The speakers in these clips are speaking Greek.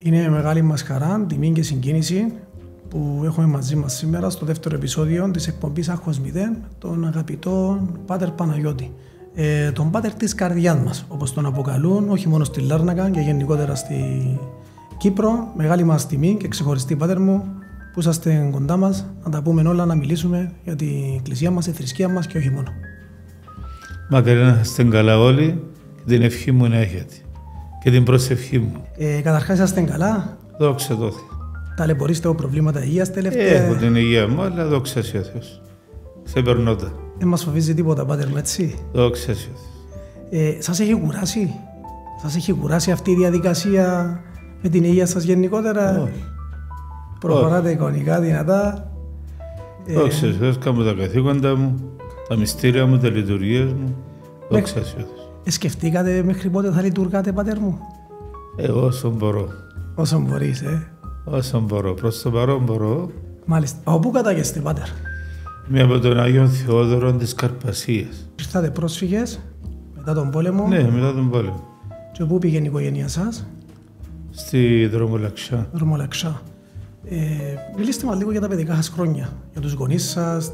Είναι μεγάλη μας χαρά, τιμή και συγκίνηση που έχουμε μαζί μας σήμερα στο δεύτερο επεισόδιο της εκπομπής Άγχος 0, τον αγαπητό Πάτερ Παναγιώτη. Τον Πάτερ της καρδιάς μας, όπως τον αποκαλούν, όχι μόνο στη Λάρνακα και γενικότερα στη Κύπρο. Μεγάλη μας τιμή και ξεχωριστή, Πάτερ μου, που είσαστε κοντά μας, να τα πούμε όλα, να μιλήσουμε για την εκκλησία μας, τη θρησκεία μας και όχι μόνο. Μακάρι να είστε καλά όλοι και την ευχή μου να έχετε και την προσευχή μου. Καταρχάς, είσαστε καλά. Δόξα τω Θεώ. Ταλαιπωρείστε προβλήματα υγείας τελευταία. Έχω την υγεία μου, αλλά δόξα σε ο Θεός. Σε περνώτα. Δεν μας φοβίζει τίποτα, Πάτερ μου, έτσι. Δόξα σε ο Θεός. Σας έχει κουράσει. Σας έχει κουράσει αυτή η διαδικασία με την υγεία σας γενικότερα. Όχι. Προχωράτε εικονικά, δυνατά. Δόξα σε ο Θεός, κάνω τα καθήκοντα μου, τα μυστήρια μου, τα λειτουργίες μου. Δόξα σε ο Θεός. Σκεφτήκατε μέχρι πότε θα λειτουργάτε, Πάτερ μου? Όσο μπορώ. Όσο μπορείς, Όσο μπορώ. Προς το παρόν μπορώ. Μάλιστα. Από πού κατάγεστε, Πάτερ? Είμαι από τον Άγιο Θεόδωρο της Καρπασίας. Ήρθατε πρόσφυγες μετά τον πόλεμο. Ναι, μετά τον πόλεμο. Και πού πήγαινε η οικογένειά σας? Στη Δρομολαξιά. Δρομολαξιά. Μιλήστε μας λίγο για τα παιδικά σας χρόνια. Για τους γονείς σας,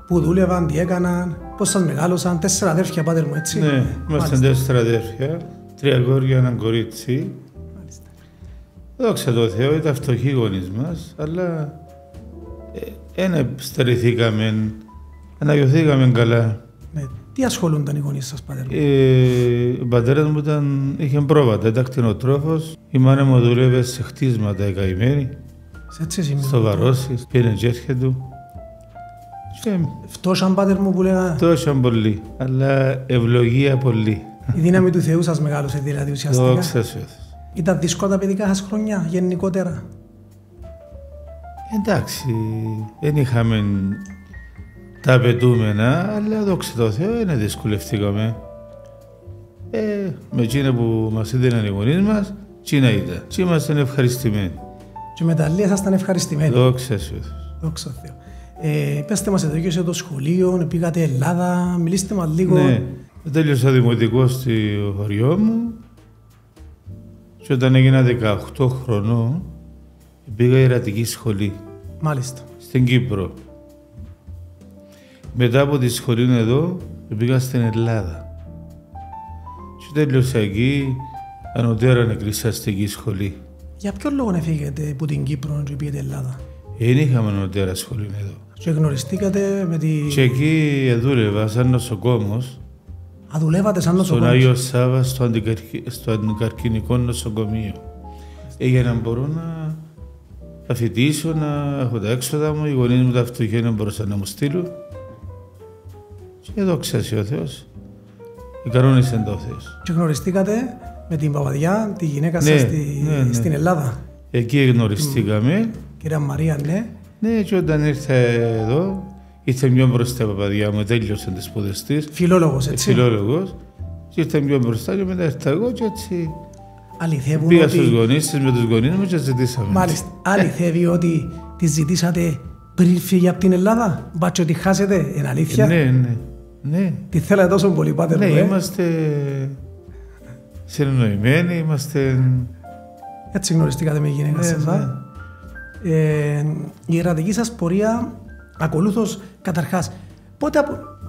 που δούλευαν, τι έκαναν, πώς σας μεγάλωσαν. 4 αδέρφια, Πάτερ μου, έτσι. Ναι, είμαστε 4 αδέρφια, 3 αγόρια, έναν κορίτσι. Μάλιστα. Δόξα τω Θεώ, ήταν φτωχοί οι γονείς μας, αλλά δεν στερηθήκαμε, αναγιωθήκαμε καλά. Ναι. Τι ασχολούνταν οι γονείς σας, Πάτερ μου? Ο πατέρας μου είχε πρόβατα, ήταν κτηνοτρόφος. Η μάνα μου δούλευε σε χτίσματα η καημένη, Σε έτσι σημείο. στο Βαρόσι, πήγαινε και έρχεται. Φτώσαν, Πάτερ μου, που λέγα. Τόσο πολύ, αλλά ευλογία πολύ. Η δύναμη του Θεού σας μεγάλωσε, δηλαδή, ουσιαστικά. Δόξα σε Θεό. Ήταν δύσκολα τα παιδικά σας χρόνια, γενικότερα? Εντάξει, δεν είχαμε τα απαιτούμενα, αλλά δόξα τω Θεώ δεν δυσκολευτήκαμε. Με εκείνα που μας έδιναν οι γονείς μας, εκείνα ήταν. Και ήμασταν ευχαριστημένοι. Και με τα λίγα ήσασταν ευχαριστημένοι. Δόξα σε Θεό. Δόξα τω Θεώ. Πέστε μας, εδώ και σε το σχολείο, πήγατε Ελλάδα, μιλήστε μας λίγο. Ναι, τέλειωσα δημοτικό στη χωριό μου και όταν έγινα 18 χρονών πήγα ιερατική σχολή Μάλιστα. στην Κύπρο. Μετά από τη σχολή εδώ πήγα στην Ελλάδα και τέλειωσα εκεί ανωτέρα εκκλησιαστική σχολή. Για ποιο λόγο να φύγετε από την Κύπρο και πήγατε Ελλάδα? Δεν είχαμε ανωτέρα σχολή εδώ. Και γνωριστήκατε με τη... Και εκεί δούλευα σαν νοσοκόμος δουλεύατε σαν στον νοσοκόμος. Άγιο Σάββα στο αντικαρκινικό νοσοκομείο. Για να μπορώ να φοιτήσω, να έχω τα έξοδα μου, οι γονείς μου τα φτωχοί δεν μπορούσαν να μου στείλουν. Και δόξα σε ο Θεός. Κανόνισε το Θεός. Και γνωριστήκατε με την Παπαδιά, τη γυναίκα σας στην Ελλάδα. Εκεί γνωριστήκαμε. Κυρία Μαρία, ναι. Ναι, και όταν ήρθα εδώ, ήρθε πιο μπροστά η Παπαδιά μου, τέλειωσε τις σπουδές της. Φιλόλογος, έτσι. Φιλόλογος. Και ήρθε πιο μπροστά και μετά ήρθα εγώ και έτσι Αληθεύουν πήγα ότι... στους γονείς της με τους γονείς μου και ζητήσαμε. Μάλιστα. Αληθεύει ότι τη ζητήσατε πριν φύγει από την Ελλάδα? Μπάτσο ότι χάσετε, είναι αλήθεια? Ναι. Τη θέλατε τόσο πολύ, Πάτερ μου, Ναι, είμαστε συνεννοημένοι, είμαστε... Έτσι γνωριστήκατε με η γυναίκα σας, η ιερατική σας πορεία, ακολούθως, καταρχάς, πότε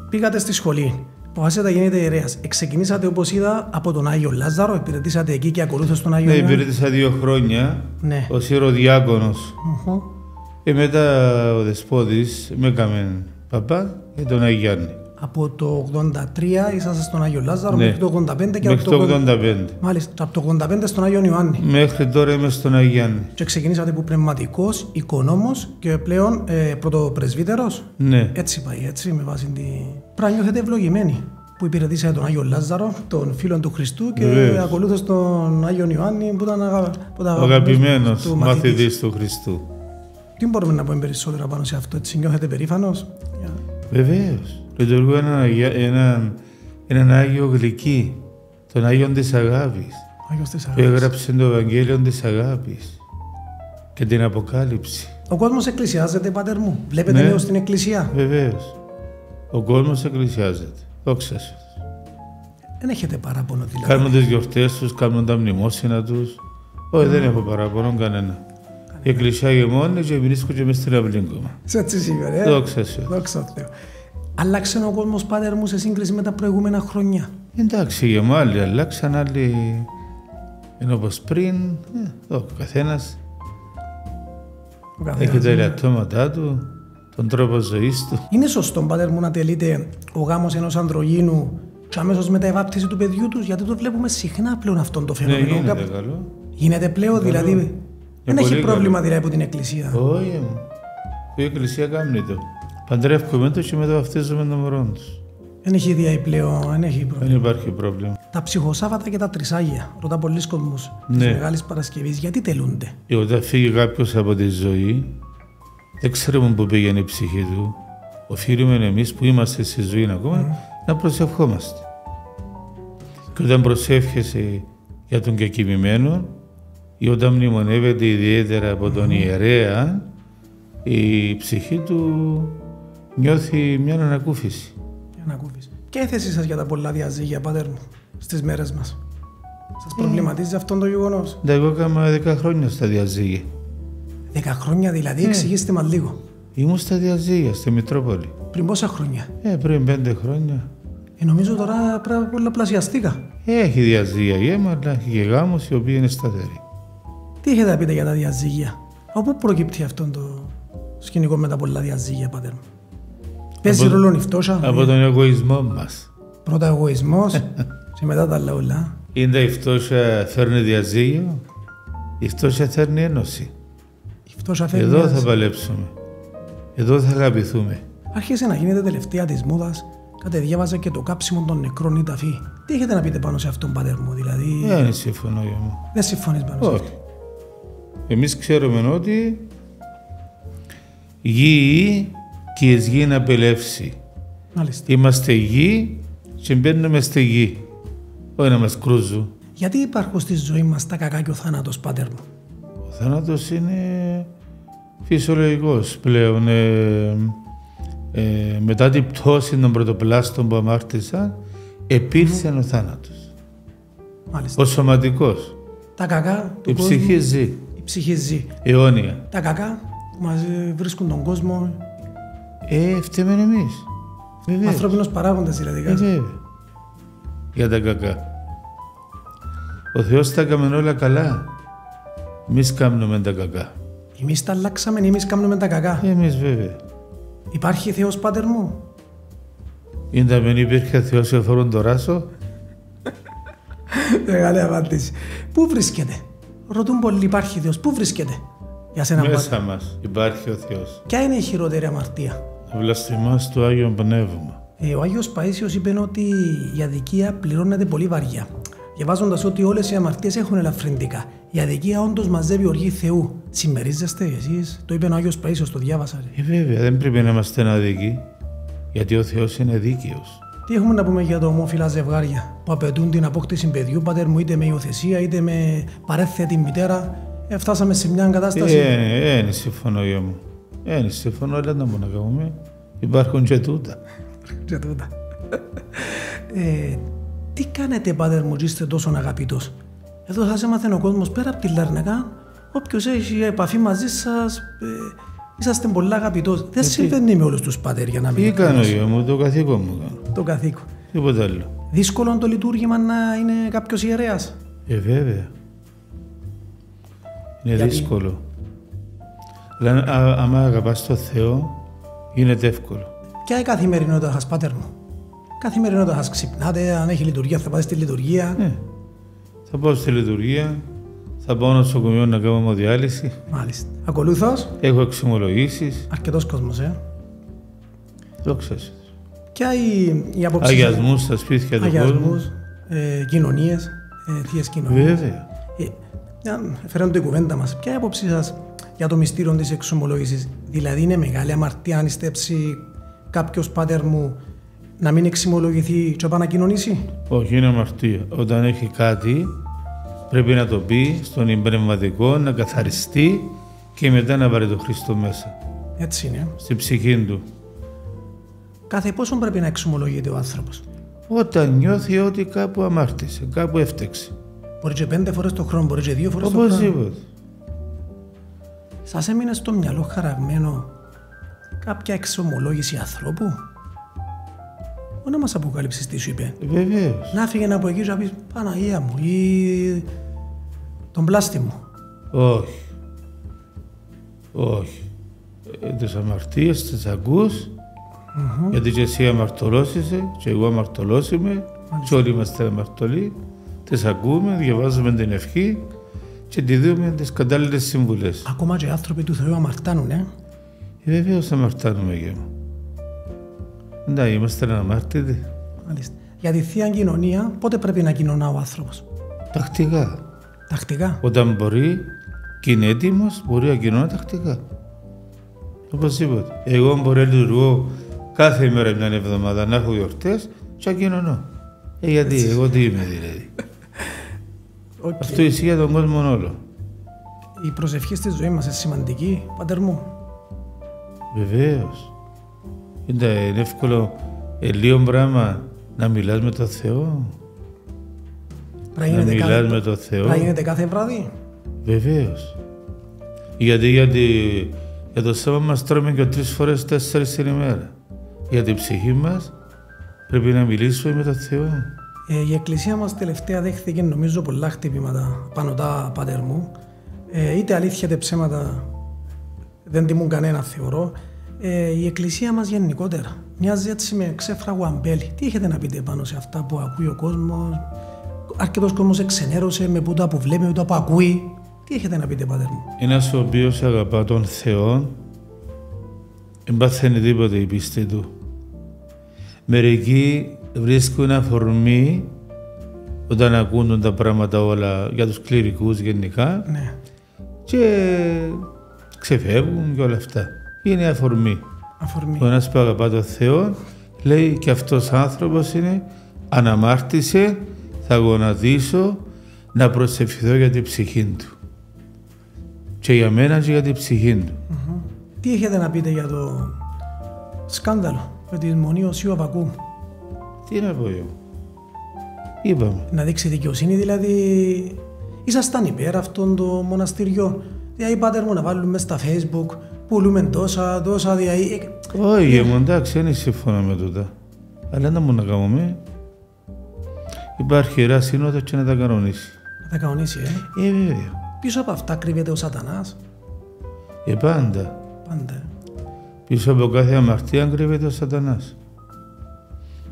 πήγατε στη σχολή, αποφάσισατε να γίνετε ιερέας? Ξεκινήσατε, όπως είδα, από τον Άγιο Λάζαρο, υπηρετήσατε εκεί και ακολούθως τον Άγιο Ιωάννη? Ναι, υπηρετήσα 2 χρόνια Ναι. ως ιεροδιάκονος. Μετά ο Δεσπότης με έκαμε παπά για τον Άγιο Γιάννη. Από το 83 ήσασταν στον Άγιο Λάζαρο, Ναι. μέχρι το 85 και μέχρι το 85. Μάλιστα, από το 85 στον Άγιο Ιωάννη. Μέχρι τώρα είμαι στον Άγιο Γιάννη. Και ξεκινήσατε που πνευματικός, οικονόμος και πλέον πρωτοπρεσβύτερος. Ναι. Έτσι πάει, έτσι, με βάση την... Πρέπει να νιώθετε ευλογημένοι που υπηρετήσατε τον Άγιο Λάζαρο, τον φίλον του Χριστού, και Βεβαίως. ακολούθως τον Άγιο Ιωάννη που ήταν Ο αγαπημένος μαθητής του Χριστού. Τι μπορούμε να πούμε περισσότερο πάνω σε αυτό, έτσι, νιώθετε περήφανος? Βεβαίως. Λειτουργώ έναν Άγιο Γλυκή, τον Άγιον της Αγάπης, Άγιος της που Αγάπης. έγραψε το Ευαγγέλιο της Αγάπης και την Αποκάλυψη. Ο κόσμος εκκλησιάζεται, Πάτερ μου. Βλέπετε Ναι. νέο στην εκκλησία? Βεβαίως. Ο κόσμος εκκλησιάζεται. Δόξα σου. Δεν έχετε παράπονο δηλαδή? Κάνουν τις γιορτές τους, κάνουν τα μνημόσυνα τους. Όχι, δεν έχω παράπονο κανένα. Η εκκλησία γεμώνει και βρίσκω και μες στην αυλή. Έτσι σίγουρα. Δόξα σου. Δόξα Θεώ. Άλλαξε ο κόσμος, Πάτερ μου, σε σύγκριση με τα προηγούμενα χρόνια? Εντάξει, για άλλοι αλλάξαν, άλλοι είναι όπως πριν. Ο καθένας έχει τα ελαττώματά του, τον τρόπο ζωής του. Είναι σωστό, Πάτερ μου, να τελείται ο γάμος ενός ανδρογίνου και αμέσως μετά η βάπτιση του παιδιού τους? Γιατί το βλέπουμε συχνά πλέον αυτόν το φαινόμενο. Ναι, γίνεται καλό. Γίνεται πλέον, καλό. Δηλαδή. Δεν έχει πρόβλημα δηλαδή από την εκκλησία. Όχι, η εκκλησία κάνει το. Παντρεύκουμε το και μετά βαφτίζουμε τον μωρό του. Δεν έχει ιδέα πλέον, δεν έχει πρόβλημα. Δεν υπάρχει πρόβλημα. Τα ψυχοσάββατα και τα τρισάγια, ρωτά πολλοί κόσμος της Μεγάλης Παρασκευής, γιατί τελούνται? Όταν φύγει κάποιος από τη ζωή, δεν ξέρουμε πού πήγαινε η ψυχή του. Οφείλουμε εμείς που είμαστε στη ζωή ακόμα να προσευχόμαστε. Και όταν προσεύχεσαι για τον κακοιμημένο ή όταν μνημονεύεται ιδιαίτερα από τον ιερέα, η ψυχή του νιώθει μια ανακούφιση. Ποια είναι η θέση σας για τα πολλά διαζύγια, Πάτερ μου, στις μέρες μας? Σας προβληματίζει αυτό το γεγονός? Εγώ έκανα 10 χρόνια στα διαζύγια. 10 χρόνια δηλαδή, εξηγήστε μας λίγο. Ήμουν στα διαζύγια, στη Μητρόπολη. Πριν πόσα χρόνια? Πριν 5 χρόνια. Νομίζω τώρα πρέπει πολλαπλασιαστήκα. Έχει διαζύγια γέμα, αλλά έχει και γάμους οι οποίοι είναι σταθεροί. Τι έχετε να πείτε για τα διαζύγια? Από πού προκύπτει αυτό το σκηνικό με τα πολλά διαζύγια, Πάτερ μου? Παίζει ρόλο η φτώχεια? Από τον εγωισμό μας. Πρώτα εγωισμός και μετά τα άλλα όλα. Είναι η φτώχεια φέρνει διαζύγιο, η φτώχεια φέρνει ένωση. Εδώ θα παλέψουμε. Εδώ θα αγαπηθούμε. Άρχισε να γίνεται τελευταία της μόδας. Κάτι διάβαζα και το κάψιμο των νεκρών ή ταφή. Τι έχετε να πείτε πάνω σε αυτόν, Πάτερ μου, δηλαδή? Δεν συμφωνώ για μου. Δεν συμφωνείς πάνω σε αυτό? Εμείς ξέρουμε ότι γη και η γη να απελεύσει. Μάλιστα. Είμαστε γη και μπαίνουμε στη γη. Όχι να μας κρούζουν. Γιατί υπάρχουν στη ζωή μας τα κακά και ο θάνατος, Πάτερ μου? Ο θάνατος είναι φυσιολογικός πλέον. Μετά την πτώση των πρωτοπλάστων που αμάρτησαν, υπήρξε ο θάνατος. Μάλιστα. Ο σωματικός. Τα κακά του η κόσμου. Ψυχή ζει. Η ψυχή ζει. Αιώνια. Τα κακά που μας βρίσκουν τον κόσμο. Φταίμε εμείς. Ανθρώπινος παράγοντας δηλαδή. Βέβαια. Για τα κακά. Ο Θεός τα έκαμε όλα καλά. Εμείς κάνουμε τα κακά. Εμείς τα αλλάξαμε, εμείς κάνουμε τα κακά. Εμείς βέβαια. Υπάρχει Θεός, Πάτερ μου? Είναι να μην υπήρχε Θεός σε αφορούν το ράσο. Μεγάλη απάντηση. Πού βρίσκεται? Ρωτούν πολλοί, υπάρχει Θεός. Πού βρίσκεται? Για σένα, μέσα Πάτερ. μας υπάρχει ο Θεός. Ποια είναι η χειρότερη αμαρτία? Να βλαστημάς το Άγιο Πνεύμα. Ο Άγιος Παΐσιος είπε ότι η αδικία πληρώνεται πολύ βαριά. Διαβάζοντας ότι όλες οι αμαρτίες έχουν ελαφρυντικά. Η αδικία όντως μαζεύει οργή Θεού. Συμμερίζεστε εσείς? Το είπε ο Άγιος Παΐσιος, το διάβασα. Βέβαια, δεν πρέπει να είμαστε αδικοί. Γιατί ο Θεός είναι δίκαιος. Τι έχουμε να πούμε για τα ομόφυλα ζευγάρια που απαιτούν την απόκτηση παιδιού, Πάτερ μου, είτε με υιοθεσία είτε με παρέθετη μητέρα? Φτάσαμε σε μια κατάσταση. Δεν συμφωνώ, γιο μου. Δεν συμφωνώ, αλλά να μπορούμε να κάνουμε. Υπάρχουν και τούτα. Και τούτα. Τι κάνετε, Πάτερ μου, και είστε τόσο αγαπητός? Εδώ σας έμαθε ο κόσμος πέρα από τη Λάρνακα. Όποιος έχει επαφή μαζί σας, είσαστε πολύ αγαπητός. Δεν συμβαίνει με όλους τους Πάτερ, για να μην. Τι κάνω, γιο μου, το καθήκον μου κάνω. Το καθήκον. Τίποτα άλλο. Δύσκολο το λειτουργήμα να είναι κάποιος ιερέας? Βέβαια. Είναι δύσκολο. Αλλά άμα αγαπάς τον Θεό, γίνεται εύκολο. Ποια είναι η καθημερινότητα σας, Πάτερ μου? Καθημερινότητα σας, ξυπνάτε, αν έχει λειτουργία θα πάτε στη λειτουργία? Θα πάω στη λειτουργία, θα πάω νοσοκομείο να κάνω αιμοδιάλυση. Μάλιστα. Ακολούθως? Έχω εξομολογήσεις. Αρκετός κόσμος, Δόξα σου. Ποια η άποψη? Αγιασμούς στα σπίτια του κόσμου. Αγιασμούς, κοινωνίες, θείες κοινωνίες. Βέβαια. Φέρνω η κουβέντα μας. Ποια η άποψη σας για το μυστήριο της εξομολόγησης? Δηλαδή είναι μεγάλη αμαρτία αν ιστέψει κάποιος, Πάτερ μου, να μην εξομολογηθεί και να κοινωνήσει? Όχι, είναι αμαρτία. Όταν έχει κάτι, πρέπει να το πει στον υπνευματικό, να καθαριστεί και μετά να βάλει τον Χριστό μέσα. Έτσι είναι. Στη ψυχή του. Κάθε πόσο πρέπει να εξομολογείται ο άνθρωπος? Όταν νιώθει ότι κάπου αμάρτησε, κάπου έφτεξε. Μπορεί και 5 φορές το χρόνο, μπορεί και 2 φορές το χρόνο. Οπωσδήποτε. Σας έμεινε στο μυαλό χαραγμένο κάποια εξομολόγηση ανθρώπου? Να μας αποκαλύψεις τι σου είπε. Βεβαίως. Να φύγε από εκεί και να πεις Παναγία μου ή τον πλάστη μου. Όχι. Όχι. Τις αμαρτίες τις ακούς, γιατί και εσύ αμαρτωλός είσαι και εγώ αμαρτωλός είμαι και όλοι είμαστε αμαρτωλοί. Τις ακούμε, διαβάζουμε την ευχή και τη δούμε τις κατάλληλες συμβουλές. Ακόμα και οι άνθρωποι του Θεού αμαρτάνουν, Βεβαίως αμαρτάνουμε, γε μου. Ναι, είμαστε αναμάρτητοι. Μάλιστα. Για τη Θεία Κοινωνία, πότε πρέπει να κοινωνά ο άνθρωπος? Τακτικά. Τακτικά. Όταν μπορεί και είναι έτοιμος, μπορεί να κοινωνά τακτικά. Οπωσδήποτε. Εγώ μπορώ να λειτουργώ κάθε μέρα μια εβδομάδα, να έχω γιορτές και να κοινωνώ. Γιατί, εγώ τι είμαι δηλαδή. Okay. Αυτό ισχύει για τον κόσμο όλο. Η προσευχή στη ζωή μας είναι σημαντική, πατέρ μου. Βεβαίως. Είναι εύκολο λίγο πράγμα να μιλάς με τον Θεό. Να μιλάς με τον Θεό. Να γίνεται κάθε βράδυ. Βεβαίως. Γιατί για το σώμα μας τρώμε και 3 φορές 4 την ημέρα. Για την ψυχή μας πρέπει να μιλήσουμε με τον Θεό. Η Εκκλησία μας τελευταία δέχθηκε νομίζω πολλά χτυπήματα πάνω τα, πατέρ μου. Είτε αλήθεια είτε ψέματα, δεν τιμούν κανένα θεωρώ. Η Εκκλησία μας γενικότερα μοιάζει έτσι με ξέφραγο αμπέλι. Τι έχετε να πείτε πάνω σε αυτά που ακούει ο κόσμος? Αρκετός κόσμος εξενέρωσε με που το αποβλέπει, με το που ακούει. Τι έχετε να πείτε, πατέρ μου? Ένας ο οποίος αγαπά τον Θεό δεν παθαίνει τίποτε η πίστη του. Μερικοί βρίσκουν αφορμή όταν ακούν τα πράγματα όλα για τους κληρικούς γενικά, ναι, και ξεφεύγουν και όλα αυτά. Είναι αφορμή. Ο ένας που αγαπά τον Θεό λέει και αυτός άνθρωπος είναι, αναμάρτησε, θα γονατίσω να προσευχηθώ για την ψυχή του. Και για μένα και για την ψυχή του. Τι έχετε να πείτε για το σκάνδαλο με τη Μονή Οσίου Αβακού? Τι να πω εγώ. Είπαμε. Να δείξει δικαιοσύνη, δηλαδή ήσασταν υπέρ αυτών των μοναστηριών? Δηλαδή, πάτερ μου, να βάλουμε μέσα στα Facebook, πουλούμε τόσα, δηλαδή... Όχι, εντάξει, δεν συμφωνώ με τούτα. Αλλά να μου να κάνουμε. Υπάρχει Ιερά Σύνοδος και να τα κανονίσει. Να τα κανονίσει, βέβαια. Πίσω από αυτά κρύβεται ο σατανάς. Πάντα. Πάντα. Πίσω από κάθε αμαρτία κρύβεται ο σατανάς.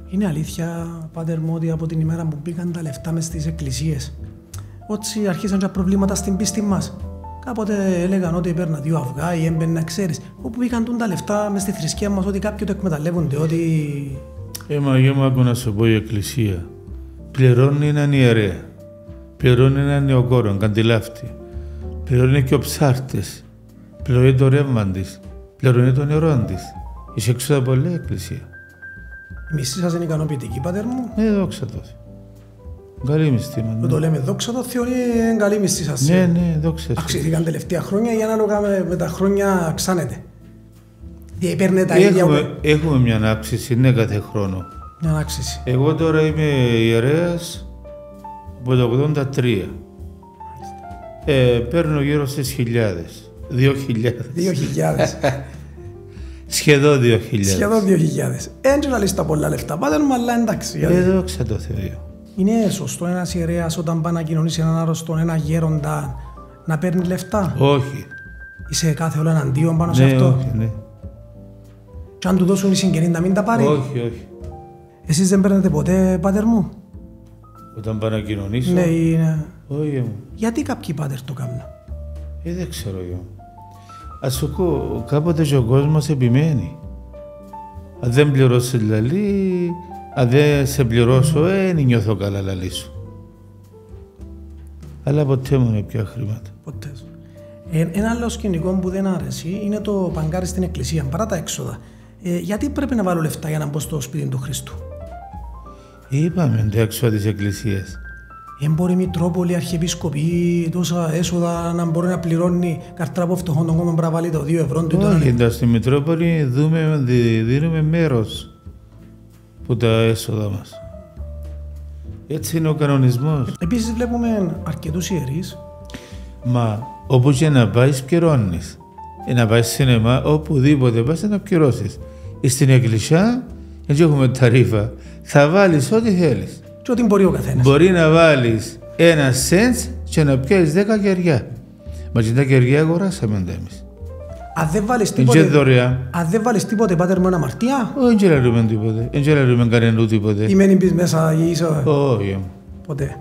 Είναι αλήθεια, πάτερ μου, ότι από την ημέρα που πήγαν τα λεφτά μες στις εκκλησίες, ότι αρχίσαν και προβλήματα στην πίστη μας. Κάποτε έλεγαν ότι παίρνα 2 αυγά ή έμπαινε, να ξέρεις. Όπου πήγαν τα λεφτά μες στη θρησκεία μας, ότι κάποιοι το εκμεταλλεύονται, ότι... Μα άκου να σου πω, η εκκλησία πληρώνει έναν ιερέα, πληρώνει έναν νεοκόρον, καντιλάφτη, πληρώνει και ο ψάρτης, πληρώνει το ρεύμα της, πληρώνει το νερό της. Είσαι έξω από πολλή εκκλησία. Η μισή σας είναι ικανοποιητική, πατέρ μου? Δόξα τω Θεώ. Καλή μισθή μας. Το λέμε δόξα τω Θεώ, είναι καλή μισθή σας. Ναι, δόξα τω Θεώ. Αυξήθηκαν τελευταία χρόνια ή ανάλογα με τα χρόνια αυξάνεται? Παίρνετε τα ίδια... Έχουμε μια αύξηση, ναι, κάθε χρόνο. Μια αύξηση. Εγώ τώρα είμαι ιερέας από το 83. Παίρνω γύρω στις χιλιάδες. 2.000. Σχεδόν 2.000. Σχεδόν 2.000. Έτσι να λες τα πολλά λεφτά, πάτε μου, αλλά εντάξει. Δόξα τω Θεώ. Είναι σωστό ένας ιερέας όταν πάει να κοινωνήσει έναν άρρωστο, ένα γέροντα, να παίρνει λεφτά? Όχι. Είσαι κάθε όλο εναντίον πάνω σε αυτό? Όχι, ναι. Και αν του δώσουν οι συγγενείς να μην τα πάρει? Όχι. Εσείς δεν παίρνετε ποτέ, πάτερ μου? Όταν πάω να κοινωνήσω? Ναι. Όχι μου. Γιατί κάποιοι πάτερ το κάνουν? Δεν ξέρω εγώ. Ας σου πω, κάποτε και ο κόσμος επιμένει. Αν δεν πληρώσει λαλή, αν δεν σε πληρώσω, δεν νιώθω καλά λαλή σου. Αλλά ποτέ μου είναι πια χρήματα. Ποτέ. Ένα άλλο σκηνικό που δεν άρεσε είναι το παγκάρι στην εκκλησία, παρά τα έξοδα. Γιατί πρέπει να βάλω λεφτά για να μπω στο σπίτι του Χριστού? Είπαμε τα έξοδα της εκκλησίας. Μπορεί η Μητρόπολη, Αρχιεπίσκοπη, τόσα έσοδα να μπορεί να πληρώνει καρτρά από φτωχόν τον κόμμα, να βάλει τα 2 ευρώ του? Όχι, εντάξει, στη Μητρόπολη δίνουμε μέρος από τα έσοδα μας. Έτσι είναι ο κανονισμός. Επίσης βλέπουμε αρκετούς ιερείς. Μα όπου και να πάεις πληρώνεις. Να πάει σινεμά, οπουδήποτε πας να πληρώσεις. Στην εκκλησιά έτσι έχουμε ταρίφα. Θα βάλεις ό,τι θέλεις. Και ό,τι μπορεί ο καθένας. Μπορεί να βάλεις 1 σέντ και να πιάσεις 10 κεριά. Μα και τα κεριά αγοράσαμε εμείς. Αν δεν βάλεις τίποτε, πάτερ μου, είναι αμαρτία. Όχι, δεν λαρούμε τίποτε. Δεν λαρούμε κανέναν τίποτε. Ή μένει πεις μέσα ή είσαι. Όχι. Ποτέ.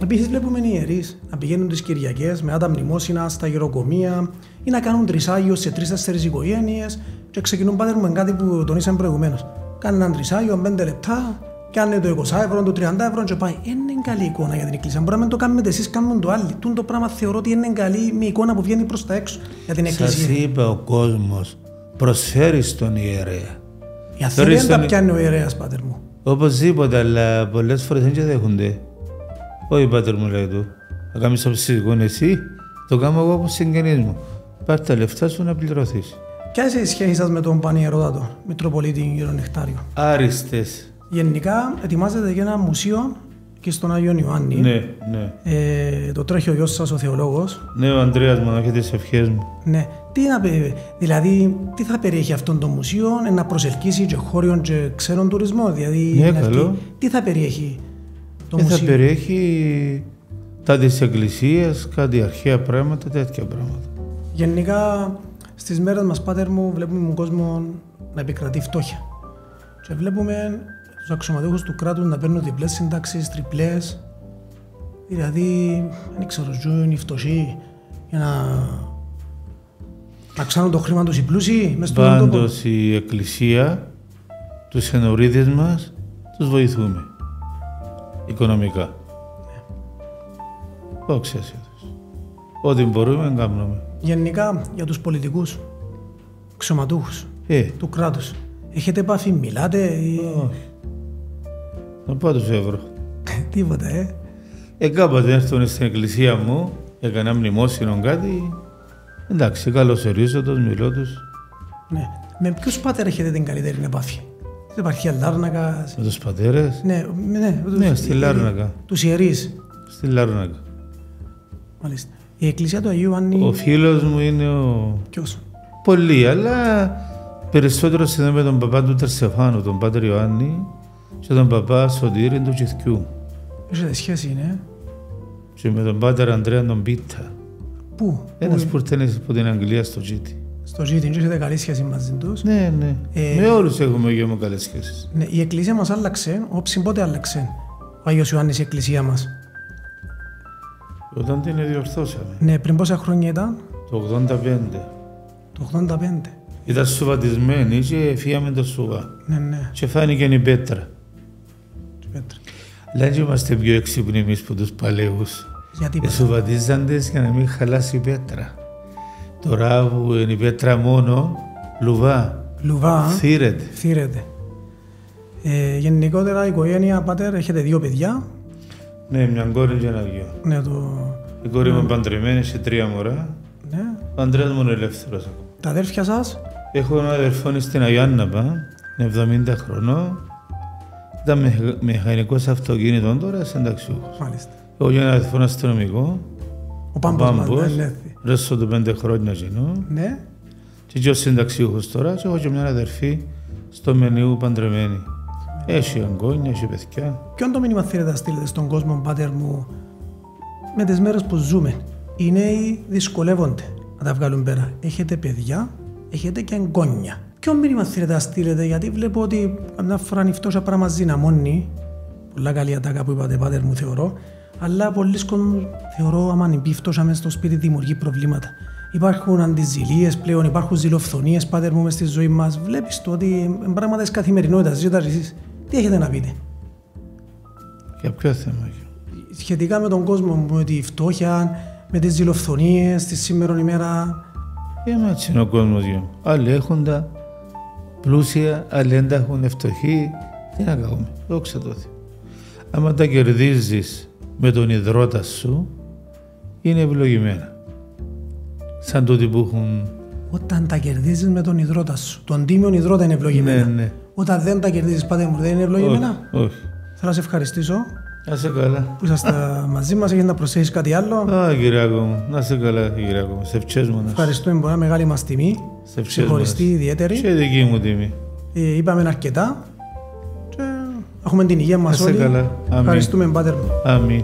Επίσης βλέπουμε οι ιερείς να πηγαίνουν τις Κυριακές μετά τα μνημόσυνα στα γεροκομεία ή να κάνουν τρισάγιο σε 3-4 οικογένειες και ξεκινούν πάτερ μου με κάτι που τονίσαμε προηγουμένως. Κάνουν έναν τρισάγιο 5 λεπτά, κάνει το 20€, το 30€ και πάει. Είναι καλή εικόνα για την εκκλησία. Μπορεί να μην το κάνετε εσείς, κάνουν το άλλοι. Τούν το πράγμα θεωρώ ότι είναι καλή μια εικόνα που βγαίνει προς τα έξω για την εκκλησία. Σας είπα, ο κόσμος προσφέρει στον ιερέα. Η Αθήνα δεν τα πιάνει ο ιερέας, πάτερ μου. Οπωσδήποτε, αλλά πολλές φορές δεν δέχονται. Όχι, πάτερ μου, λέει του. Θα κάνεις το ψυχικό εσύ, το κάνω εγώ όπως συγγενείς μου. Πάρ' τα λεφτά σου να πληρωθείς. Ποια είναι η σχέση σας με τον Πανιερότατο, Μητροπολίτη κ. Νεκτάριο? Άριστες. Γενικά ετοιμάζεται και ένα μουσείο και στον Άγιον Ιωάννη. Ναι. Το τρέχει ο γιος σας, ο θεολόγος. Ναι, ο Ανδρέας μου, έχει τις ευχές μου. Ναι. Δηλαδή, τι θα περιέχει αυτό το μουσείο, να προσελκύσει και χώριον και ξένον τουρισμό? Δηλαδή, ναι, καλό. Τι θα περιέχει το μουσείο? Θα περιέχει τα της εκκλησίας, κάτι αρχαία πράγματα, τέτοια πράγματα. Γενικά, στις μέρες μας, πάτερ μου, βλέπουμε τον κόσμο να επικρατεί φτώχεια. Και βλέπουμε τους αξιωματούχους του κράτους να παίρνουν διπλές συντάξεις, τριπλές. Δηλαδή, δεν ξέρω, ζουν οι φτωχοί για να ξέρουν το χρήμα τους οι πλούσιοι μες στον τόπο. Πάντως η εκκλησία, τους ενορίδες μας, τους βοηθούμε οικονομικά. Όχι ασχέτως. Ό,τι μπορούμε, κάνουμε. Γενικά, για τους πολιτικούς, αξιωματούχους του κράτους, έχετε επαφή, μιλάτε ή... Όχι. Να πάω τους ευρώ. Τίποτα, Κάποτε έρθουν στην εκκλησία μου, έκανα μνημόσυνο κάτι. Εντάξει, καλωσορίζω τους, μιλώ τους. Ναι. Με ποιους πάτερ έχετε την καλύτερη επαφή? Στην επαρχία Λάρνακα? Με τους πατέρες? Ναι, στη Λάρνακα. Τους ιερείς? Στη Λάρνακα. Μάλιστα. Η εκκλησία του Αγίου Ιωάννη... Ο φίλος μου είναι ο... Ποιος? Πολλοί, αλλά περισσότερο συνδέομαι με τον παπά του Τερσεφάνου, τον πάτερ Ιωάννη, και τον παπά Σωτήρη του Κιθκιού. Έχετε σχέση, ναι? Και με τον πάτερ Ανδρέα τον Πίτα. Πού? Ένας που ήρθε από την Αγγλία στο Τζίτι. Στο Τζίτι, και έχετε καλή σχέση μαζί τους? Ναι. Με όλους έχουμε και καλές σχέσεις. Ναι, η εκκλησία μας άλλαξε, πότε άλλαξε ο Άγιος Ιωάννης η εκκλησία μας? Όταν την διορθώσαμε. Ναι, πριν πόσα χρόνια ήταν? Το 85. Το 85. Ήταν σουβατισμένοι και φύγαμε το σουβά. Ναι. Και φάνηκε η πέτρα. Αλλά δεν είμαστε πιο έξυπνοι εμείς από τους παλαιούς. Γιατί σουβατίζαντες για να μην χαλάσει η πέτρα. Τώρα που είναι η πέτρα μόνο, λουβά. Θύρεται. Γενικότερα η οικογένεια, πάτερ, έχετε 2 παιδιά. Ναι, μια κόρη και ένα γιο. Ναι, η κόρη μου παντρεμένη, έχει 3 μωρά. Ναι. Ο Ανδρέας μου είναι ελεύθερος. Τα αδέρφια σας? Έχω ένα αδερφό στην Αγιάνναπα, είναι 70 χρονών. Ήταν μηχανικός αυτοκίνητων, τώρα συνταξιούχος. Μάλιστα. Έχω και ένα αδερφό αστυνομικό. Ο Πάμπος, ναι. Ρέσω του 5 χρόνια κοινό. Ναι. Και ο συνταξιούχος τώρα και έχω και μια αδερφή στο Μενιού παντρεμένη. Έχει αγκόνια, έχει παιδιά. Ποιο είναι το μήνυμα θέλετε να στείλετε στον κόσμο, πάτερ μου, με τις μέρες που ζούμε? Οι νέοι δυσκολεύονται να τα βγάλουν πέρα. Έχετε παιδιά, έχετε και αγκόνια. Ποιο μήνυμα θέλετε να στείλετε? Γιατί βλέπω ότι καμιά φορά η φτώχεια πράγμα ζυναμώνει. Πολλά καλή ατάκα που είπατε, πάτερ μου, θεωρώ. Αλλά πολλοί κόσμοι θεωρώ, άμα η φτώχεια μέσα στο σπίτι δημιουργεί προβλήματα. Υπάρχουν αντιζηλίες πλέον, υπάρχουν ζηλοφθονίες, πάτερ μου, μες στη ζωή μας. Βλέπεις το ότι πράγματα της καθημερινότητας, ζητάς εσείς. Τι έχετε να πείτε? Για ποιο θέμα? Σχετικά με τον κόσμο, με τη φτώχεια, με τις ζηλοφθονίες, τη σήμερον ημέρα. Έτσι είναι ο κόσμος. Άλλοι έχουν τα πλούσια, άλλοι δεν τα έχουν φτωχοί. Τι να κάνουμε, δόξα τω Θεώ. Άμα τα κερδίζεις με τον ιδρώτα σου, είναι ευλογημένα. Σαν τούτοι που έχουν... Όταν τα κερδίζεις με τον ιδρώτα σου, τον τίμιον ιδρώτα είναι ευλογημένα. Ναι. Όταν δεν τα κερδίζεις, πάτε μου, δεν είναι ευλογημένα? Όχι. Θέλω να σε ευχαριστήσω Να σε καλά. που είσαστε μαζί μας. Έχεις να προσθέσεις κάτι άλλο? Α, Κυριακό μου. Να σε καλά, Κυριακό μου. Σε ευχές μου. Ευχαριστούμε πολύ, μεγάλη μας τιμή. Σε ευχές Συγχωριστή, μας. ιδιαίτερη. Και δική μου τιμή. Είπαμε αρκετά. Και έχουμε την υγεία μας Να σε όλοι. καλά. Αμήν. Ευχαριστούμε, Πάτερ. Αμήν.